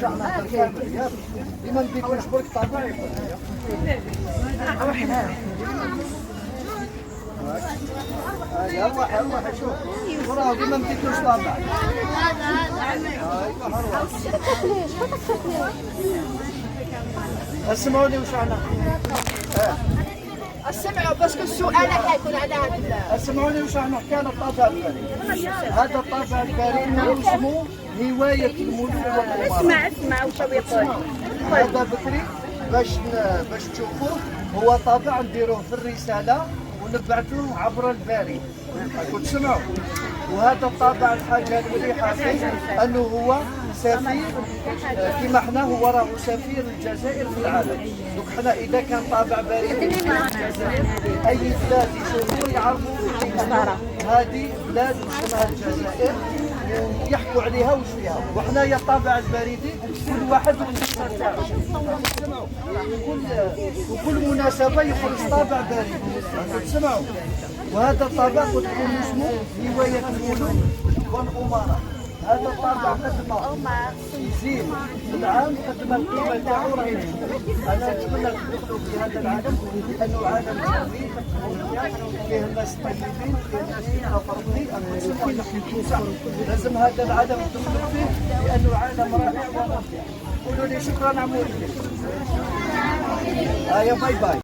شعنا بالكامل ياك ديما نديكو نجبرك طبيعي يروح يروح شوف وراه ديما نديكوش طابع اسمعوني وش انا اسمعوا باسكو السؤال حيكون على هذا. اسمعوني وش احنا حكينا الطابع البري. هذا الطابع البري اسمه هواية الملوك والأمراء. اسمع وش يقول. هذا بكري باش تشوفوه هو طابع نديروه في الرسالة ونبعثوه عبر الباري. راكم تسمعوا. وهذا الطابع الحاجة المليحة فيه أنه هو سفير كما حنا هو راه سفير الجزائر في العالم. دوك حنا إذا كان طابع بريد في الجزائر أي بلاد يشوفوا يعرفوا هذه بلاد اسمها الجزائر ويحكوا عليها وش فيها. وحنايا الطابع البريدي كل واحد والنسخة تاعو. وكل مناسبة يخرج طابع بريدي. تسمعوا. وهذا الطابع قد يكون اسمه هواية الملوك والأمراء. هذا الطابع قد ما يزيد في العام قد ما القيمة تاعو راهي أنا نتمنى تدخلوا في هذا العالم لأنه عالم جميل فيه الناس طيبين فيه الناس متفرقين لازم هذا العالم تدخلوا فيه لأنه عالم رائع وممتع. قولوا لي شكرا عمودي. باي باي.